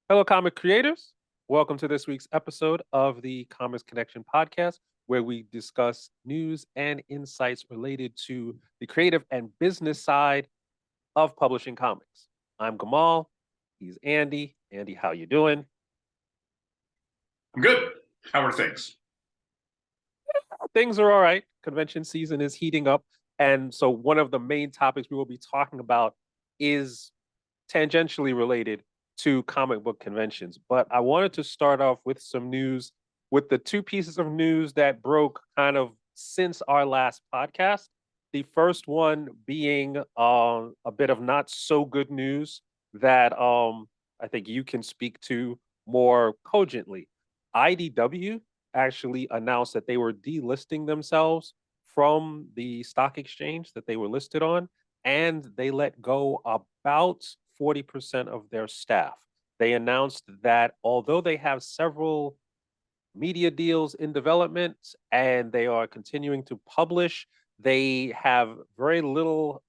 Hello, comic creators. Welcome to this week's episode of the Comics Connection podcast, where we discuss news and insights related to the creative and business side of publishing comics. I'm Gamal. He's Andy. Andy, how you doing? I'm good. How are things? Things are all right. Convention season is heating up. And so one of the main topics we will be talking about is tangentially related to comic book conventions. But I wanted to start off with some news, with the two pieces of news that broke kind of since our last podcast. The first one being a bit of not so good news that I think you can speak to more cogently. IDW actually announced that they were delisting themselves from the stock exchange that they were listed on, and they let go about 40% of their staff. They announced that although they have several media deals in development and they are continuing to publish, they have very little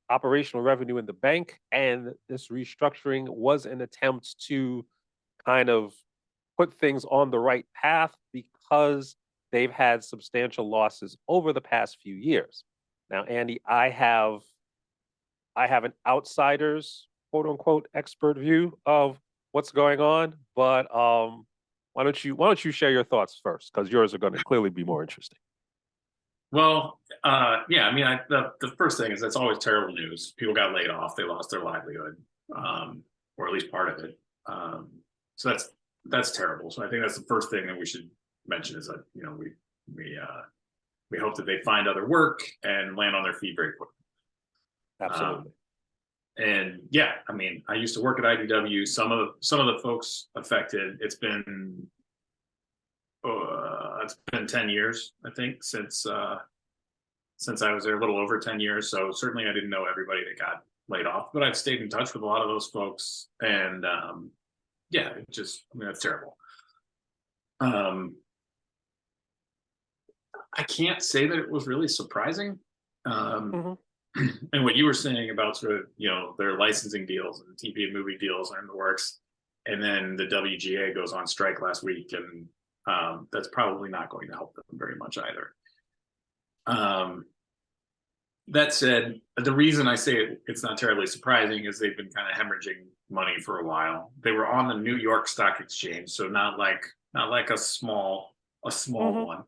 operational revenue in the bank. And this restructuring was an attempt to kind of put things on the right path because they've had substantial losses over the past few years. Now, Andy, I have an outsider's quote unquote expert view of what's going on, but why don't you share your thoughts first, because yours are going to clearly be more interesting. Well, yeah. I mean, the first thing is that's always terrible news. People got laid off; they lost their livelihood, or at least part of it. So that's terrible. So I think that's the first thing that we should mention is that we hope that they find other work and land on their feet very quickly. Absolutely. And yeah, I mean, I used to work at IDW. Some of the folks affected. It's been 10 years, I think, since I was there, a little over 10 years. So certainly I didn't know everybody that got laid off, but I've stayed in touch with a lot of those folks. And yeah, that's terrible. I can't say that it was really surprising. Mm-hmm. And what you were saying about sort of, their licensing deals and TV and movie deals are in the works. And then the WGA goes on strike last week, and that's probably not going to help them very much either. That said, the reason I say it's not terribly surprising is they've been kind of hemorrhaging money for a while. They were on the New York Stock Exchange, so not like a small Mm-hmm. one.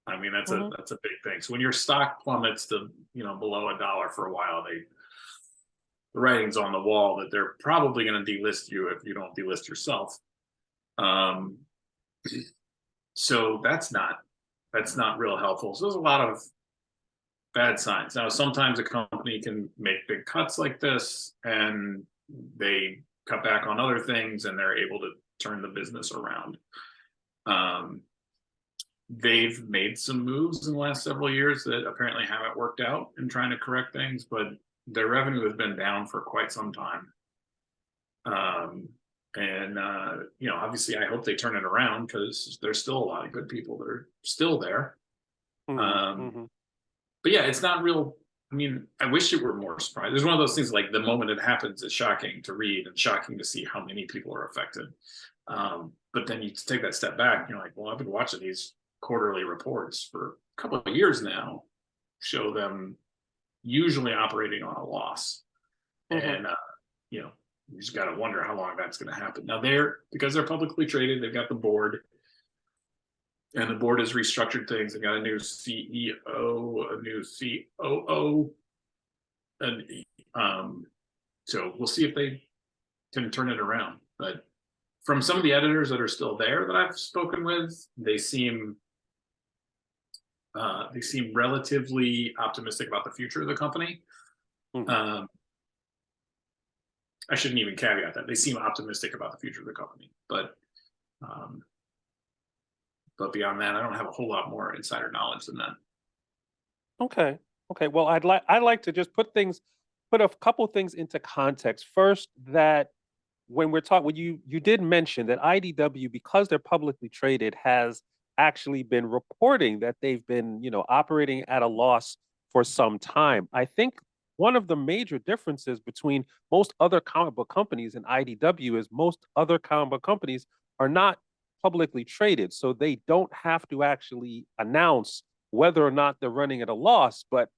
I mean, that's Mm-hmm. a big thing. So when your stock plummets to below $1 for a while, the writing's on the wall that they're probably going to delist you if you don't delist yourself. So that's not real helpful. So there's a lot of bad signs. Now, sometimes a company can make big cuts like this, and they cut back on other things, and they're able to turn the business around. They've made some moves in the last several years that apparently haven't worked out in trying to correct things, but their revenue has been down for quite some time. And obviously I hope they turn it around, because there's still a lot of good people that are still there. Mm-hmm. But yeah, it's not real. I mean, I wish it were more surprising. There's one of those things, like the moment it happens is shocking to read and shocking to see how many people are affected. But then you take that step back and you're like, well, I've been watching these quarterly reports for a couple of years now, show them usually operating on a loss. Mm-hmm. And you just got to wonder how long that's going to happen. Now, because they're publicly traded, they've got the board, and the board has restructured things. They got a new CEO, a new COO, and so we'll see if they can turn it around. But from some of the editors that are still there that I've spoken with, they seem relatively optimistic about the future of the company. Mm-hmm. I shouldn't even caveat that. They seem optimistic about the future of the company, but beyond that, I don't have a whole lot more insider knowledge than that. Okay. Well, I'd like to just put a couple things into context. First, that when we're talking, you did mention that IDW, because they're publicly traded, has actually been reporting that they've been, operating at a loss for some time. I think one of the major differences between most other comic book companies and IDW is most other comic book companies are not publicly traded, so they don't have to actually announce whether or not they're running at a loss. But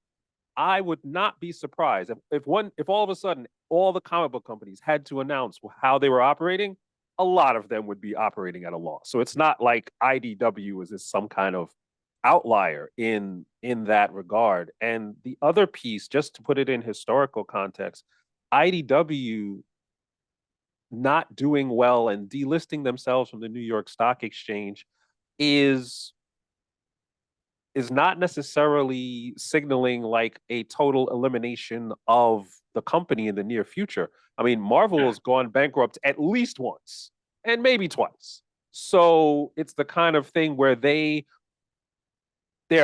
I would not be surprised if all of a sudden all the comic book companies had to announce how they were operating. A lot of them would be operating at a loss. So it's not like IDW is some kind of outlier in that regard. And the other piece, just to put it in historical context, IDW not doing well and delisting themselves from the New York Stock Exchange is not necessarily signaling like a total elimination of the company in the near future. I mean, Marvel has gone bankrupt at least once and maybe twice. So it's the kind of thing where their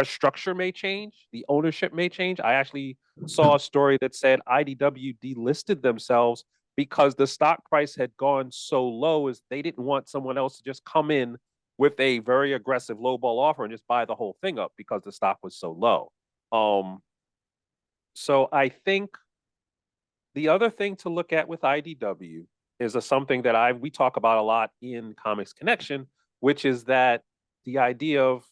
structure may change, the ownership may change. I actually saw a story that said IDW delisted themselves because the stock price had gone so low as they didn't want someone else to just come in with a very aggressive lowball offer and just buy the whole thing up because the stock was so low. So I think the other thing to look at with IDW is something that we talk about a lot in Comics Connection, which is that the idea of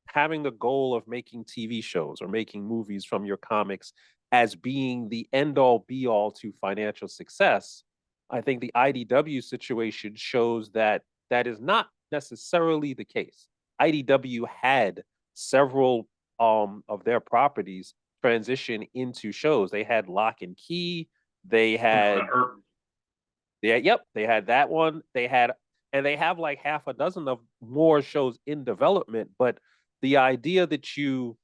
having the goal of making TV shows or making movies from your comics as being the end all be all to financial success. I think the IDW situation shows that that is not necessarily the case. IDW had several of their properties transition into shows. They had Lock and Key. They had, they had that one. They have like half a dozen of more shows in development. But the idea that you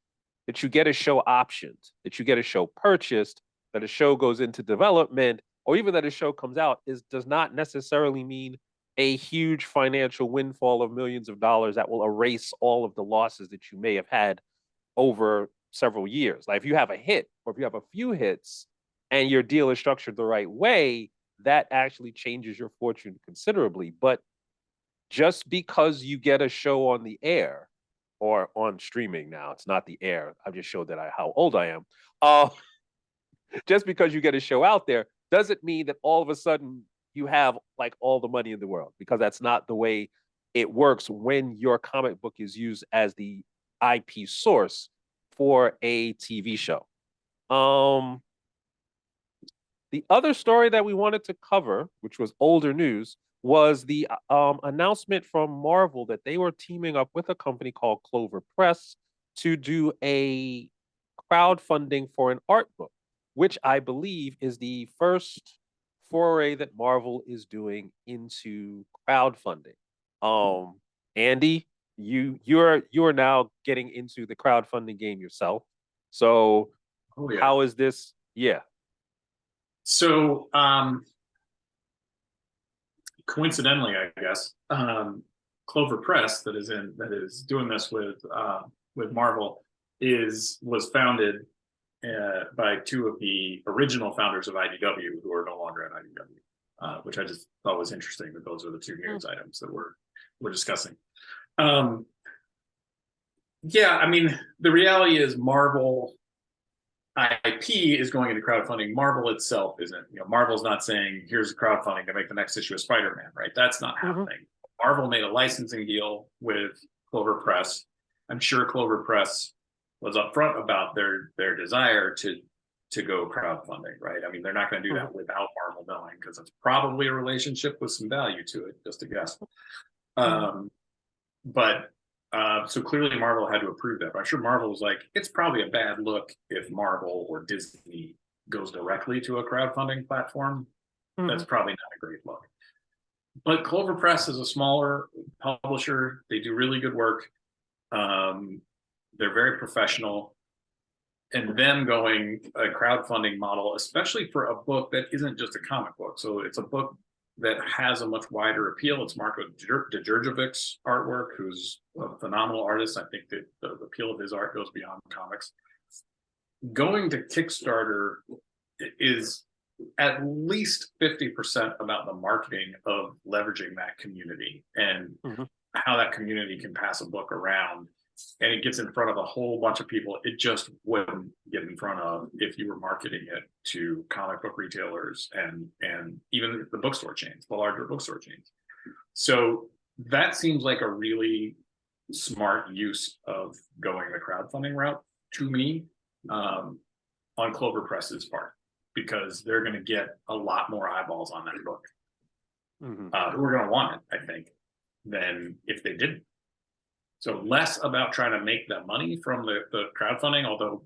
get a show optioned, that you get a show purchased, that a show goes into development, or even that a show comes out does not necessarily mean a huge financial windfall of millions of dollars that will erase all of the losses that you may have had over several years. Like if you have a hit or if you have a few hits and your deal is structured the right way, that actually changes your fortune considerably. But just because you get a show on the air or on streaming now, it's not the air. I've just showed how old I am. Just because you get a show out there doesn't mean that all of a sudden you have like all the money in the world, because that's not the way it works when your comic book is used as the IP source for a TV show. The other story that we wanted to cover, which was older news, was the announcement from Marvel that they were teaming up with a company called Clover Press to do a crowdfunding for an art book, which I believe is the first foray that Marvel is doing into crowdfunding. Andy, you're now getting into the crowdfunding game yourself. So how is this? Yeah. So coincidentally, I guess, Clover Press that is doing this with Marvel was founded by two of the original founders of IDW, who are no longer at IDW, which I just thought was interesting that those are the two news items that we're discussing. Yeah, I mean, the reality is Marvel IP is going into crowdfunding. Marvel itself isn't. Marvel's not saying, here's crowdfunding to make the next issue of Spider-Man, right? That's not happening. Marvel made a licensing deal with Clover Press. I'm sure Clover Press was upfront about their desire to go crowdfunding, right? I mean, they're not going to do that without Marvel knowing, because it's probably a relationship with some value to it, just a guess. So clearly Marvel had to approve that. But I'm sure Marvel was like, it's probably a bad look if Marvel or Disney goes directly to a crowdfunding platform. That's probably not a great look. But Clover Press is a smaller publisher. They do really good work. They're very professional. And them going a crowdfunding model, especially for a book that isn't just a comic book. So it's a book that has a much wider appeal. It's Marko Djurdjevic's artwork, who's a phenomenal artist. I think that the appeal of his art goes beyond comics. Going to Kickstarter is at least 50% about the marketing of leveraging that community and how that community can pass a book around, and it gets in front of a whole bunch of people it just wouldn't get in front of if you were marketing it to comic book retailers and even the bookstore chains, the larger bookstore chains. So that seems like a really smart use of going the crowdfunding route to me, on Clover Press's part, because they're going to get a lot more eyeballs on that book, who are going to want it, I think, than if they didn't. So less about trying to make the money from the crowdfunding, although,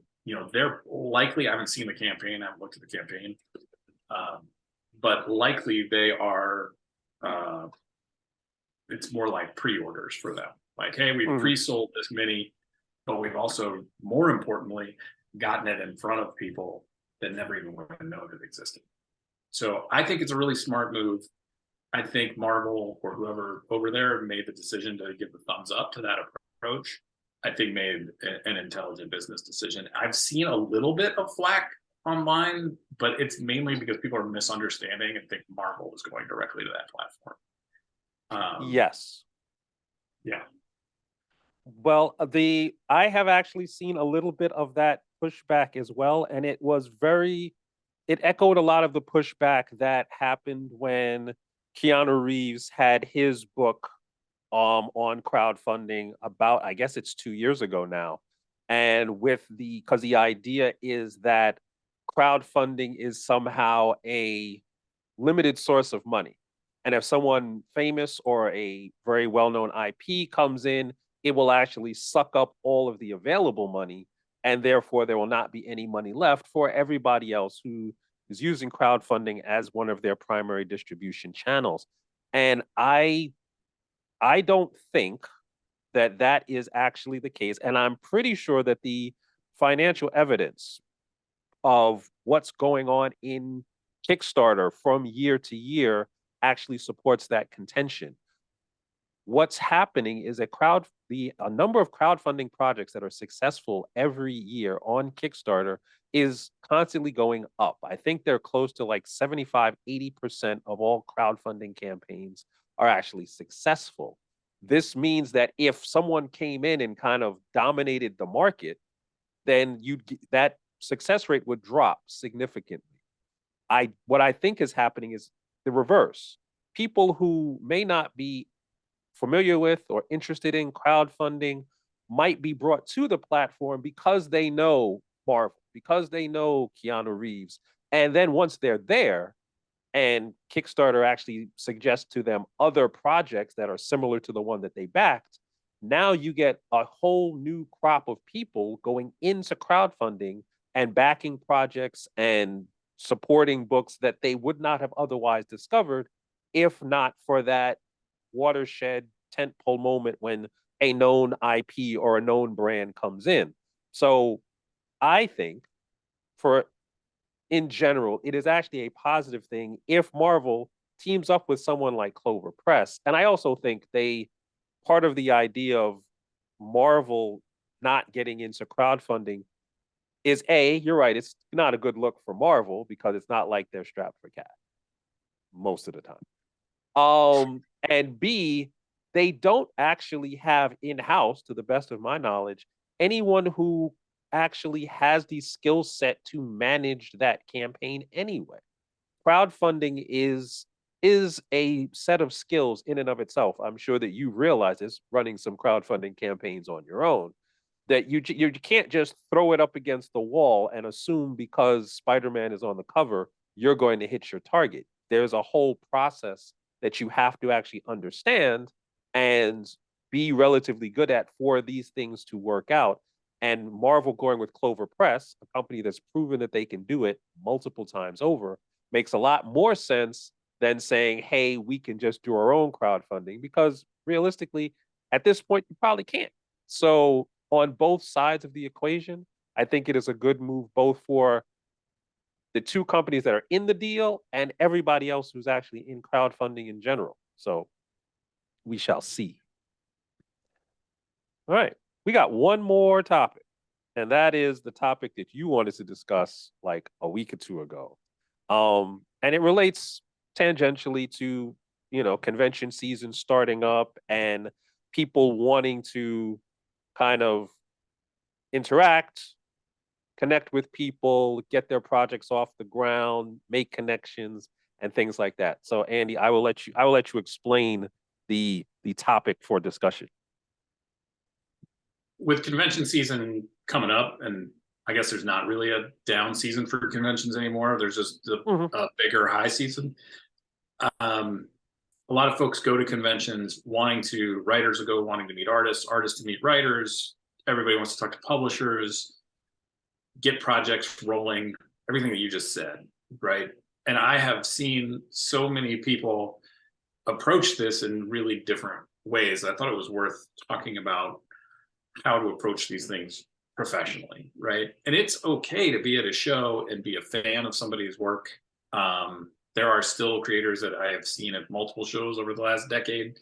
they're likely, I haven't seen the campaign, I haven't looked at the campaign, but likely they are, it's more like pre-orders for them. Like, hey, we've pre-sold this many, but we've also, more importantly, gotten it in front of people that never even would have known it existed. So I think it's a really smart move. I think Marvel or whoever over there made the decision to give the thumbs up to that approach. I think made an intelligent business decision. I've seen a little bit of flack online, but it's mainly because people are misunderstanding and think Marvel is going directly to that platform. Yes. Yeah. Well, I have actually seen a little bit of that pushback as well, and it echoed a lot of the pushback that happened when Keanu Reeves had his book on crowdfunding about, I guess it's 2 years ago now. And because the idea is that crowdfunding is somehow a limited source of money. And if someone famous or a very well-known IP comes in, it will actually suck up all of the available money, and therefore there will not be any money left for everybody else who is using crowdfunding as one of their primary distribution channels. And I don't think that is actually the case. And I'm pretty sure that the financial evidence of what's going on in Kickstarter from year to year actually supports that contention. What's happening is a number of crowdfunding projects that are successful every year on Kickstarter is constantly going up. I think they're close to like 75, 80% of all crowdfunding campaigns are actually successful. This means that if someone came in and kind of dominated the market, then that success rate would drop significantly. What I think is happening is the reverse. People who may not be familiar with or interested in crowdfunding might be brought to the platform because they know Marvel, because they know Keanu Reeves. And then once they're there and Kickstarter actually suggests to them other projects that are similar to the one that they backed, now you get a whole new crop of people going into crowdfunding and backing projects and supporting books that they would not have otherwise discovered if not for that watershed tentpole moment when a known IP or a known brand comes in. So I think in general, it is actually a positive thing if Marvel teams up with someone like Clover Press. And I also think part of the idea of Marvel not getting into crowdfunding is you're right, it's not a good look for Marvel because it's not like they're strapped for cash most of the time. And B, they don't actually have in-house, to the best of my knowledge, anyone who actually has the skill set to manage that campaign anyway. Crowdfunding is a set of skills in and of itself. I'm sure that you realize this running some crowdfunding campaigns on your own, that you can't just throw it up against the wall and assume because Spider-Man is on the cover, you're going to hit your target. There's a whole process that you have to actually understand and be relatively good at for these things to work out. And Marvel going with Clover Press, a company that's proven that they can do it multiple times over, makes a lot more sense than saying, hey, we can just do our own crowdfunding, because realistically, at this point, you probably can't. So on both sides of the equation, I think it is a good move both for the two companies that are in the deal and everybody else who's actually in crowdfunding in general. So we shall see. All right, we got one more topic, and that is the topic that you wanted to discuss like a week or two ago. And it relates tangentially to, convention season starting up and people wanting to kind of interact, connect with people, get their projects off the ground, make connections, and things like that. So, Andy, I will let you explain the topic for discussion. With convention season coming up, and I guess there's not really a down season for conventions anymore. There's just a bigger high season. A lot of folks go to conventions writers will go wanting to meet artists, artists to meet writers. Everybody wants to talk to publishers, get projects rolling, everything that you just said, right? And I have seen so many people approach this in really different ways. I thought it was worth talking about how to approach these things professionally, right? And it's okay to be at a show and be a fan of somebody's work. There are still creators that I have seen at multiple shows over the last decade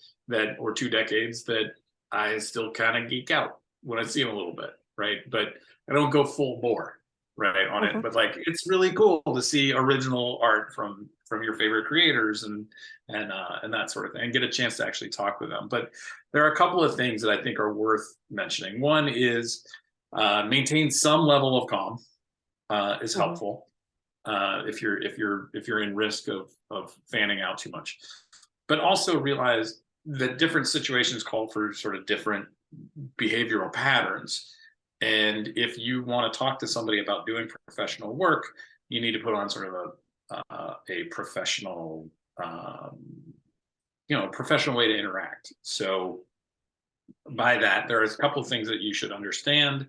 or 2 decades that I still kind of geek out when I see them a little bit, right? But I don't go full bore, right, on it. But like, it's really cool to see original art from your favorite creators and that sort of thing, and get a chance to actually talk with them. But there are a couple of things that I think are worth mentioning. One is maintain some level of calm is helpful if you're in risk of fanning out too much. But also realize that different situations call for sort of different behavioral patterns. And if you want to talk to somebody about doing professional work, you need to put on sort of a professional, professional way to interact. So by that, there is a couple of things that you should understand.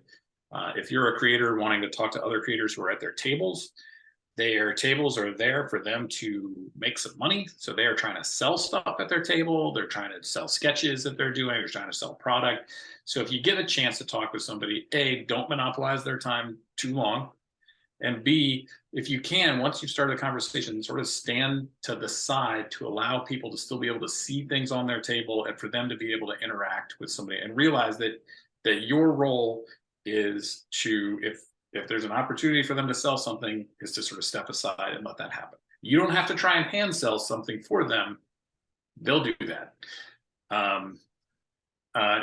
If you're a creator wanting to talk to other creators who are at their tables are there for them to make some money. So they are trying to sell stuff at their table. They're trying to sell sketches that they're doing. They're trying to sell product. So if you get a chance to talk with somebody, A, don't monopolize their time too long. And B, if you can, once you've started a conversation, sort of stand to the side to allow people to still be able to see things on their table and for them to be able to interact with somebody, and realize that your role is to, if there's an opportunity for them to sell something, is to sort of step aside and let that happen. You don't have to try and hand sell something for them. They'll do that.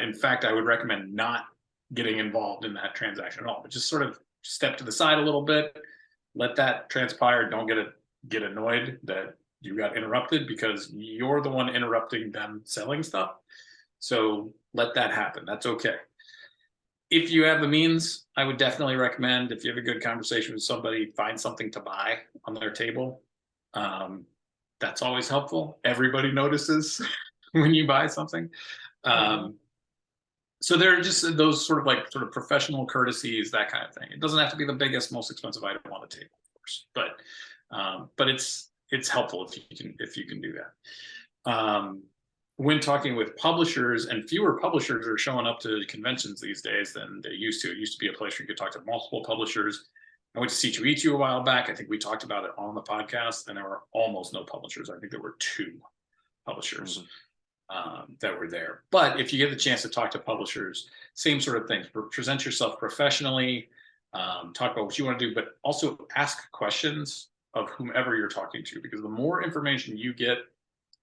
In fact, I would recommend not getting involved in that transaction at all, but just sort of step to the side a little bit, let that transpire. Don't get annoyed that you got interrupted because you're the one interrupting them selling stuff. So let that happen. That's okay. If you have the means, I would definitely recommend, if you have a good conversation with somebody, find something to buy on their table. That's always helpful. Everybody notices when you buy something. So there are just those sort of professional courtesies, that kind of thing. It doesn't have to be the biggest, most expensive item on the table, of course, but it's helpful if you can do that. When talking with publishers, and fewer publishers are showing up to conventions these days than they used to. It used to be a place where you could talk to multiple publishers. I went to C2E2 a while back. I think we talked about it on the podcast, and there were almost no publishers. I think there were 2 publishers that were there. But if you get the chance to talk to publishers, same sort of things. Present yourself professionally, talk about what you want to do, but also ask questions of whomever you're talking to, because the more information you get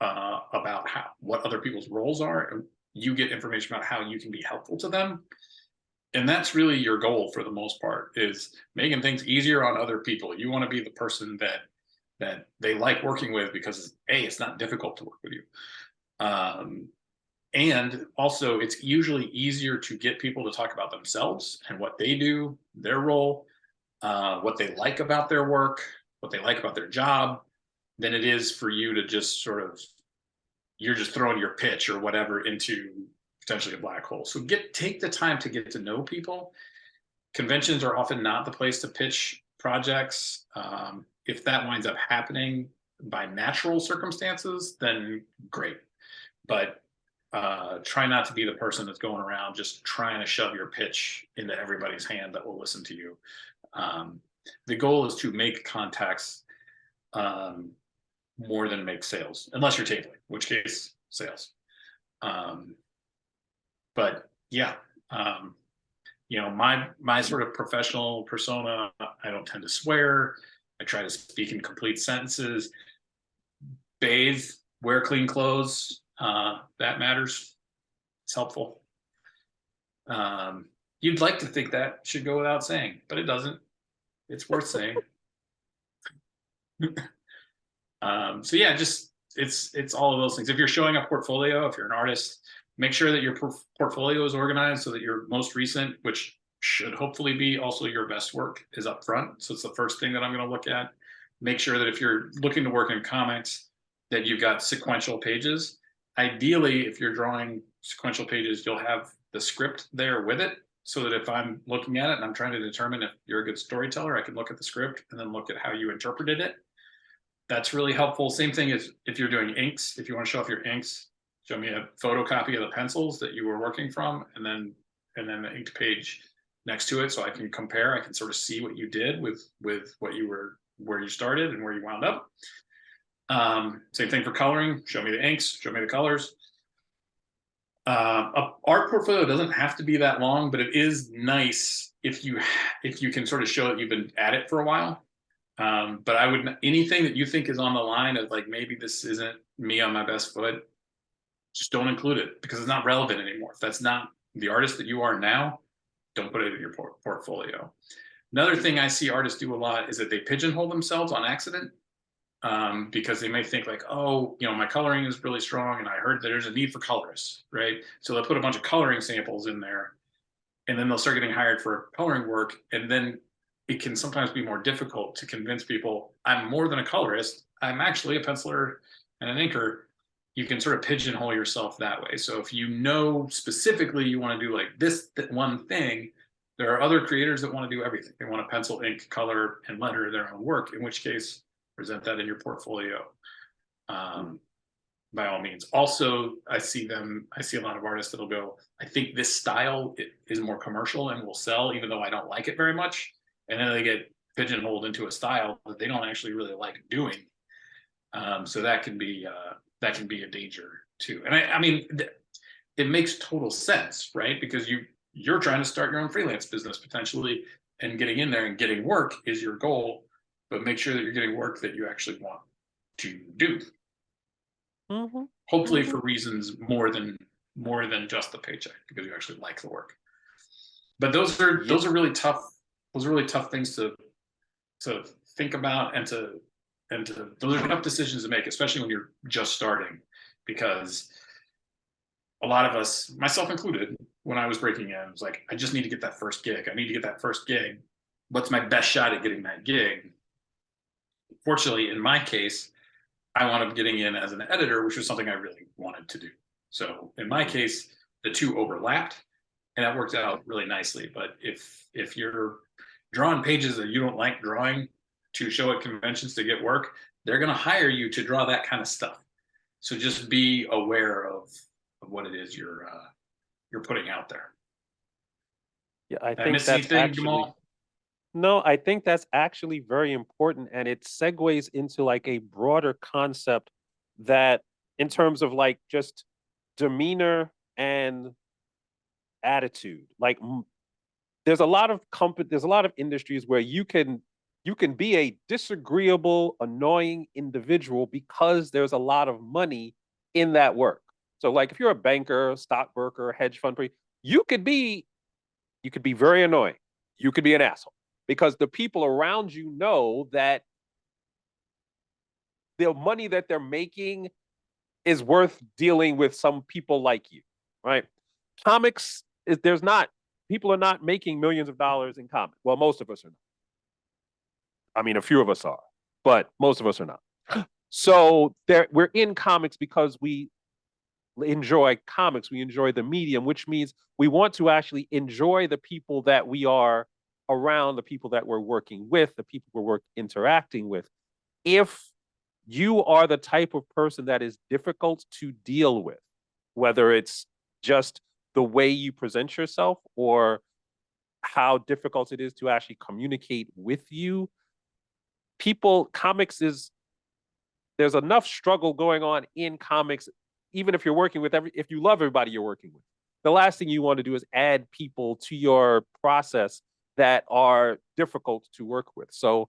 about what other people's roles are, and you get information about how you can be helpful to them. And that's really your goal for the most part, is making things easier on other people. You want to be the person that they like working with, because A, it's not difficult to work with you. And also, it's usually easier to get people to talk about themselves and what they do, their role, what they like about their work, what they like about their job, than it is for you to just you're just throwing your pitch or whatever into potentially a black hole. So take the time to get to know people. Conventions are often not the place to pitch projects. If that winds up happening by natural circumstances, then great. But try not to be the person that's going around just trying to shove your pitch into everybody's hand that will listen to you. The goal is to make contacts more than make sales, unless you're tabling, in which case sales. But yeah, my sort of professional persona, I don't tend to swear. I try to speak in complete sentences. Bathe, wear clean clothes. That matters. It's helpful. You'd like to think that should go without saying, but it doesn't. It's worth saying. So yeah, just it's all of those things. If you're showing a portfolio, if you're an artist, make sure that your portfolio is organized so that your most recent, which should hopefully be also your best work, is up front. So it's the first thing that I'm going to look at. Make sure that if you're looking to work in comics, that you've got sequential pages. Ideally, if you're drawing sequential pages, you'll have the script there with it, so that if I'm looking at it and I'm trying to determine if you're a good storyteller, I can look at the script and then look at how you interpreted it. That's really helpful. Same thing as if you're doing inks. If you want to show off your inks, show me a photocopy of the pencils that you were working from, and then the inked page next to it, so I can compare. I can sort of see what you did with what you were, where you started and where you wound up. Same thing for coloring. Show me the inks. Show me the colors. A art portfolio doesn't have to be that long, but it is nice if you can sort of show that you've been at it for a while. But I would, anything that you think is on the line of like, maybe this isn't me on my best foot, just don't include it, because it's not relevant anymore. If that's not the artist that you are now, don't put it in your portfolio. Another thing I see artists do a lot is that they pigeonhole themselves on accident, because they may think like, oh, you know, my coloring is really strong and I heard that there's a need for colorists, right? So they'll put a bunch of coloring samples in there, and then they'll start getting hired for coloring work, and then it can sometimes be more difficult to convince people, I'm more than a colorist, I'm actually a penciler and an inker. You can sort of pigeonhole yourself that way. So if you know specifically you want to do like this one thing, there are other creators that want to do everything. They want to pencil, ink, color, and letter their own work, in which case present that in your portfolio, by all means. Also, I see a lot of artists that'll go, I think this style is more commercial and will sell, even though I don't like it very much. And then they get pigeonholed into a style that they don't actually really like doing. So that can be a danger too. And I mean, it makes total sense, right? Because you're trying to start your own freelance business potentially, and getting in there and getting work is your goal, but make sure that you're getting work that you actually want to do. Mm-hmm. Hopefully for reasons more than just the paycheck, because you actually like the work. But those are really tough. Those are really tough things to think about, and those are tough decisions to make, especially when you're just starting, because a lot of us, myself included, when I was breaking in, was like, I just need to get that first gig. I need to get that first gig. What's my best shot at getting that gig? Fortunately, in my case, I wound up getting in as an editor, which was something I really wanted to do. So in my case, the two overlapped, and that worked out really nicely. But if you're drawing pages that you don't like drawing to show at conventions to get work, they're going to hire you to draw that kind of stuff. So just be aware of what it is you're putting out there. Yeah, I I think miss that's anything, actually Jamal? no, I think that's actually very important, and it segues into like a broader concept that, in terms of like just demeanor and attitude. Like there's a lot of there's a lot of industries where you can be a disagreeable, annoying individual because there's a lot of money in that work. So like if you're a banker, stockbroker, hedge fund, you could be very annoying. You could be an asshole because the people around you know that the money that they're making is worth dealing with some people like you, right? Comics, there's not, people are not making millions of dollars in comics. Well, most of us are not. I mean, a few of us are, but most of us are not. So we're in comics because we enjoy comics. We enjoy the medium, which means we want to actually enjoy the people that we are around, the people that we're working with, the people we're interacting with. If you are the type of person that is difficult to deal with, whether it's just the way you present yourself or how difficult it is to actually communicate with you, comics is, there's enough struggle going on in comics, even if you're working with if you love everybody you're working with. The last thing you want to do is add people to your process that are difficult to work with. So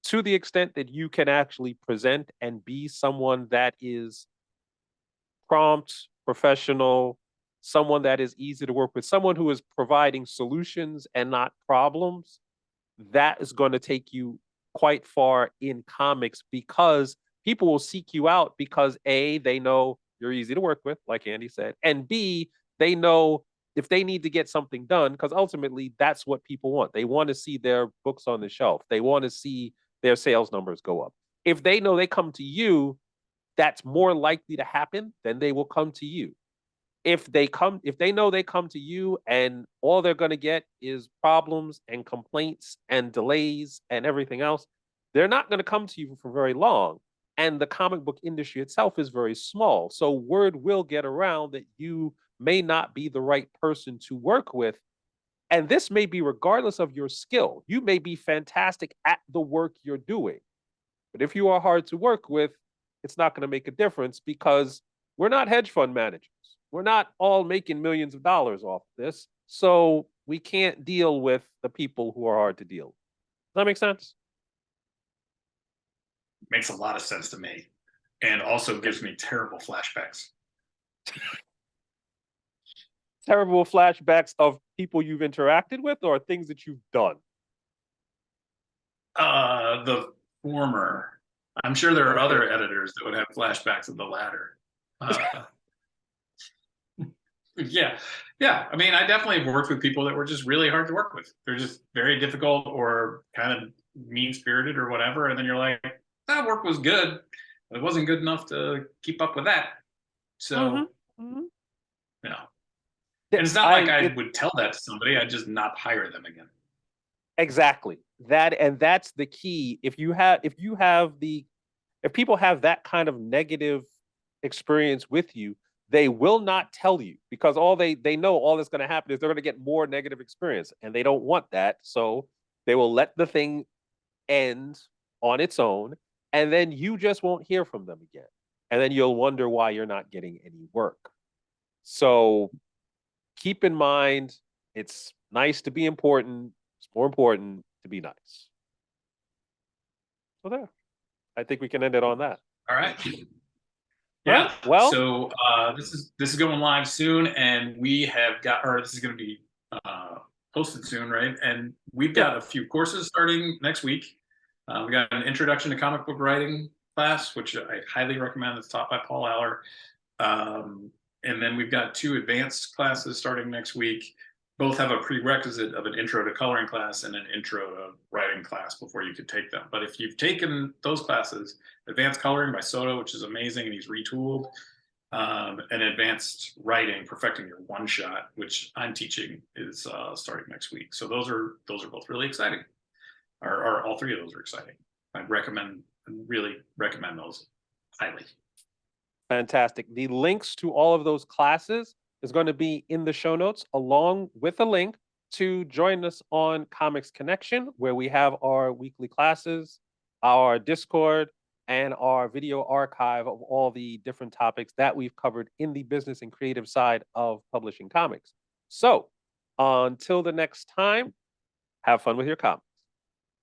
to the extent that you can actually present and be someone that is prompt, professional, someone that is easy to work with, someone who is providing solutions and not problems, that is going to take you quite far in comics, because people will seek you out because A, they know you're easy to work with, like Andy said, and B, they know if they need to get something done, because ultimately that's what people want. They want to see their books on the shelf. They want to see their sales numbers go up. If they know they come to you, that's more likely to happen, then they will come to you. If they know they come to you and all they're going to get is problems and complaints and delays and everything else, they're not going to come to you for very long. And the comic book industry itself is very small. So word will get around that you may not be the right person to work with. And this may be regardless of your skill. You may be fantastic at the work you're doing. But if you are hard to work with, it's not going to make a difference, because we're not hedge fund managers. We're not all making millions of dollars off this. So we can't deal with the people who are hard to deal with. Does that make sense? Makes a lot of sense to me, and also gives me terrible flashbacks. Terrible flashbacks of people you've interacted with or things that you've done? The former. I'm sure there are other editors that would have flashbacks of the latter. Yeah, yeah. I mean, I definitely worked with people that were just really hard to work with. They're just very difficult or kind of mean spirited or whatever. And then you're like, that work was good, but it wasn't good enough to keep up with that. So, you know, and it's not like I would tell that to somebody. I'd just not hire them again. Exactly. That's the key. If people have that kind of negative experience with you, they will not tell you, because all they know all that's going to happen is they're going to get more negative experience, and they don't want that. So they will let the thing end on its own, and then you just won't hear from them again. And then you'll wonder why you're not getting any work. So keep in mind, it's nice to be important. It's more important to be nice. So there. I think we can end it on that. All right. Yeah. Right. Well, so this is going live soon, and we have got, or this is going to be posted soon, right? And we've got a few courses starting next week. We got an introduction to comic book writing class, which I highly recommend. It's taught by Paul Aller. And then we've got 2 advanced classes starting next week. Both have a prerequisite of an intro to coloring class and an intro to writing class before you could take them. But if you've taken those classes, advanced coloring by Soto, which is amazing, and he's retooled, and advanced writing, perfecting your one shot, which I'm teaching, is starting next week. So those are both really exciting. Or all 3 of those are exciting. Really recommend those highly. Fantastic. The links to all of those classes is going to be in the show notes, along with a link to join us on Comics Connection, where we have our weekly classes, our Discord, and our video archive of all the different topics that we've covered in the business and creative side of publishing comics. So until the next time, have fun with your comics.